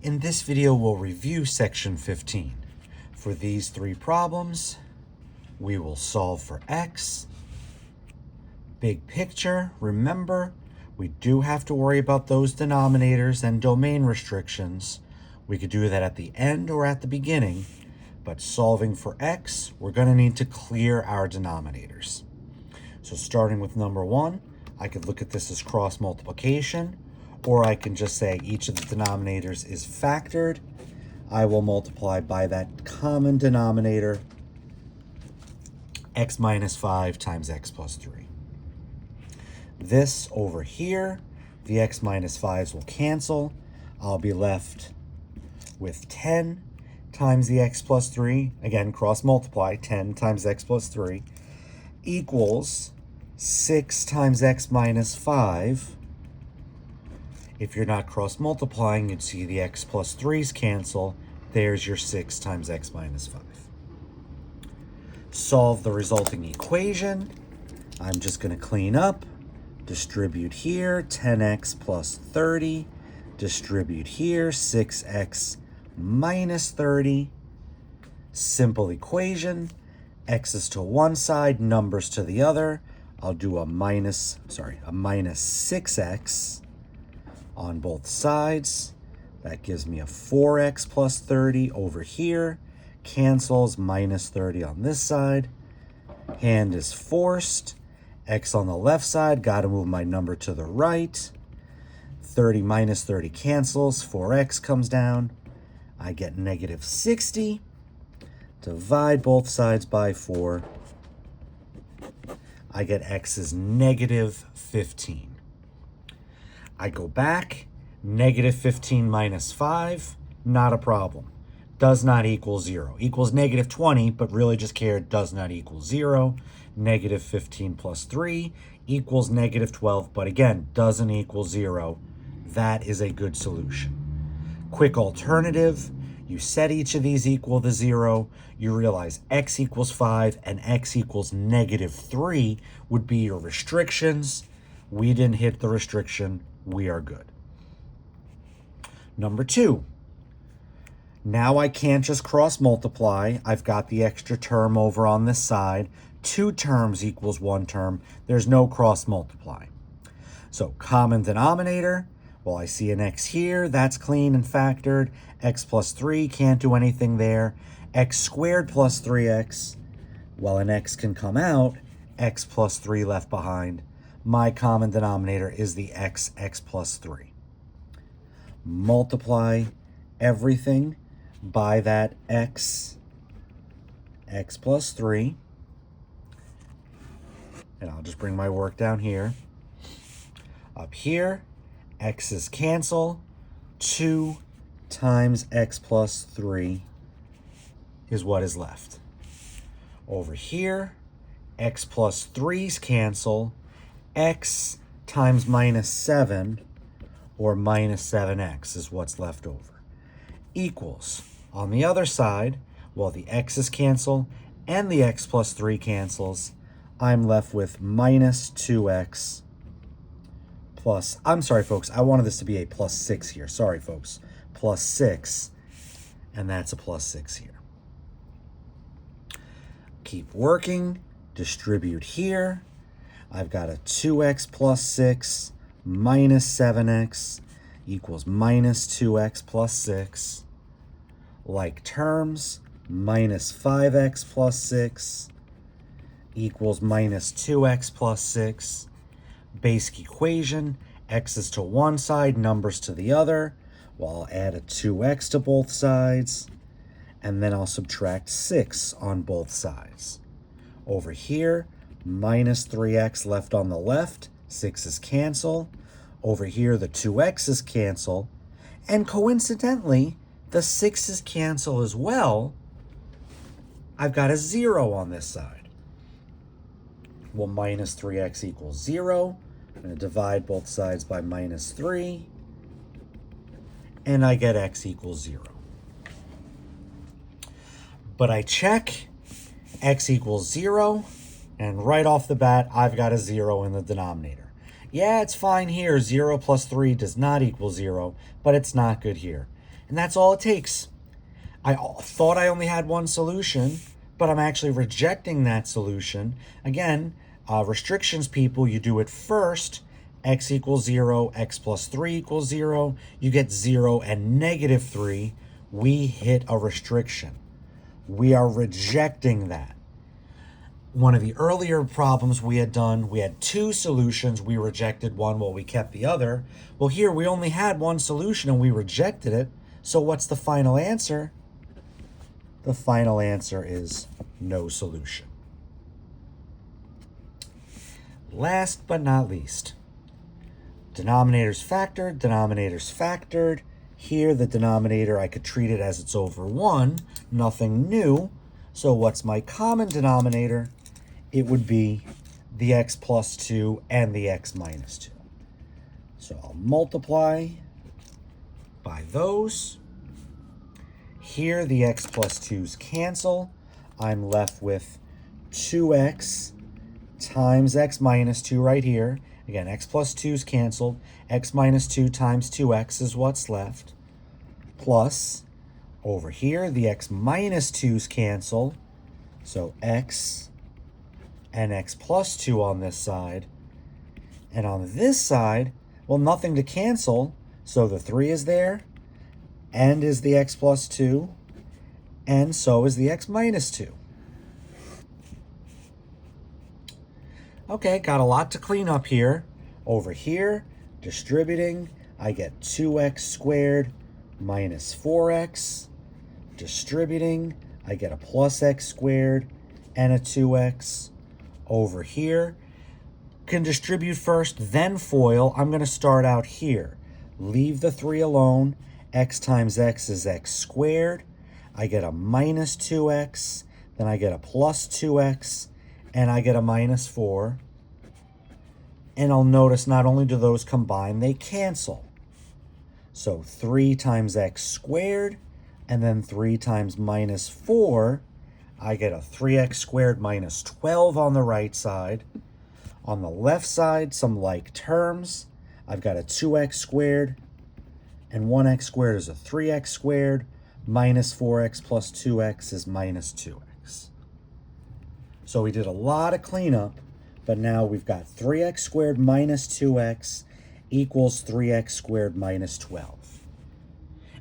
In this video, we'll review section 15. For these three problems, we will solve for x. Big picture, remember, we do have to worry about those denominators and domain restrictions. We could do that at the end or at the beginning, but solving for x, we're going to need to clear our denominators. So starting with number 1, I could look at this as cross multiplication, or I can just say each of the denominators is factored. I will multiply by that common denominator, x minus 5 times x plus 3. This over here, the x minus 5s will cancel. I'll be left with 10 times the x plus 3, again, cross multiply, 10 times x plus 3, equals 6 times x minus 5. If you're not cross multiplying, you'd see the x plus 3's cancel. There's your 6 times x minus 5. Solve the resulting equation. I'm just going to clean up. Distribute here, 10x plus 30. Distribute here, 6x minus 30. Simple equation. X's to one side, numbers to the other. I'll do a minus 6x on both sides. That gives me a 4x plus 30 over here. Cancels, minus 30 on this side. Hand is forced. X on the left side, got to move my number to the right. 30 minus 30 cancels, 4x comes down. I get negative 60. Divide both sides by 4. I get x is negative 15. I go back, negative 15 minus 5, not a problem. Does not equal 0. Equals negative 20, but really just care does not equal 0. Negative 15 plus 3 equals negative 12, but again, doesn't equal 0. That is a good solution. Quick alternative, you set each of these equal to 0. You realize x equals 5 and x equals negative 3 would be your restrictions. We didn't hit the restriction. We are good. Number 2. Now I can't just cross multiply. I've got the extra term over on this side. 2 terms equals 1 term. There's no cross multiply. So common denominator. Well, I see an x here. That's clean and factored. X plus 3, can't do anything there. X squared plus 3x. Well, an x can come out. X plus 3 left behind. My common denominator is the x plus 3. Multiply everything by that x plus 3. And I'll just bring my work down here. Up here, x's cancel. 2 times x plus 3 is what is left. Over here, x plus 3's cancel. X times minus 7, or minus 7x, is what's left over. Equals, on the other side, well, the x's cancel and the x plus 3 cancels. I'm left with minus 2x plus, I'm sorry, folks, I wanted this to be a plus 6 here. Sorry, folks. Plus 6, and that's a plus 6 here. Keep working. Distribute here. I've got a 2x plus 6 minus 7x equals minus 2x plus 6. Like terms, minus 5x plus 6 equals minus 2x plus 6. Basic equation, x is to one side, numbers to the other. Well, I'll add a 2x to both sides, and then I'll subtract 6 on both sides. Over here, minus 3x left on the left, 6's cancel. Over here, the 2x's cancel. And coincidentally, the 6's cancel as well. I've got a 0 on this side. Well, minus 3x equals 0. I'm going to divide both sides by minus 3. And I get x equals 0. But I check x equals 0. And right off the bat, I've got a 0 in the denominator. Yeah, it's fine here. 0 plus 3 does not equal 0, but it's not good here. And that's all it takes. I thought I only had one solution, but I'm actually rejecting that solution. Again, restrictions people, you do it first. X equals 0, x plus 3 equals 0. You get 0 and -3. We hit a restriction. We are rejecting that. One of the earlier problems we had done, we had two solutions. We rejected one while we kept the other. Well, here we only had one solution and we rejected it. So what's the final answer? The final answer is no solution. Last but not least, denominator's factored, denominator's factored. Here, the denominator, I could treat it as it's over 1, nothing new. So what's my common denominator? It would be the x plus 2 and the x minus 2. So I'll multiply by those. Here, the x plus 2's cancel. I'm left with 2x times x minus 2 right here. Again, x plus 2's canceled. X minus 2 times 2x is what's left. Plus, over here, the x minus 2's cancel. So x and x plus 2 on this side. And on this side, well, nothing to cancel. So the 3 is there, and is the x plus 2, and so is the x minus 2. Okay, got a lot to clean up here. Over here, distributing, I get 2x squared minus 4x. Distributing, I get a plus x squared and a 2x. Over here, can distribute first, then FOIL. I'm going to start out here. Leave the 3 alone. X times x is x squared. I get a minus 2x. Then I get a plus 2x. And I get a minus 4. And I'll notice not only do those combine, they cancel. So 3 times x squared, and then 3 times minus 4, I get a 3x squared minus 12 on the right side. On the left side, some like terms. I've got a 2x squared, and 1x squared is a 3x squared. Minus 4x plus 2x is minus 2x. So we did a lot of cleanup, but now we've got 3x squared minus 2x equals 3x squared minus 12.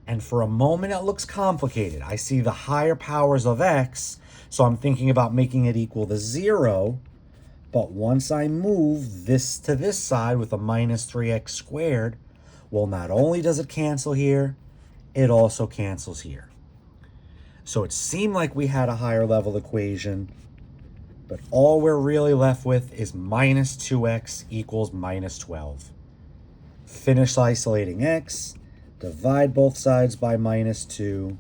And for a moment, it looks complicated. I see the higher powers of x, so I'm thinking about making it equal to 0. But once I move this to this side with a minus 3x squared, well, not only does it cancel here, it also cancels here. So it seemed like we had a higher level equation, but all we're really left with is minus 2x equals minus 12. Finish isolating x, divide both sides by minus 2.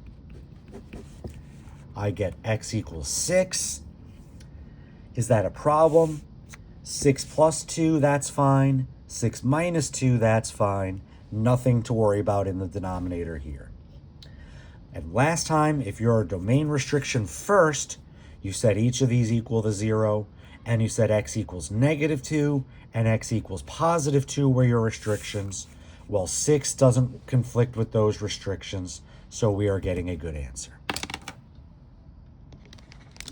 I get x equals 6. Is that a problem? 6 plus 2, that's fine. 6 minus 2, that's fine. Nothing to worry about in the denominator here. And last time, if you're a domain restriction first, you set each of these equal to 0, and you set x equals -2 and x equals +2 were your restrictions. Well, 6 doesn't conflict with those restrictions, so we are getting a good answer.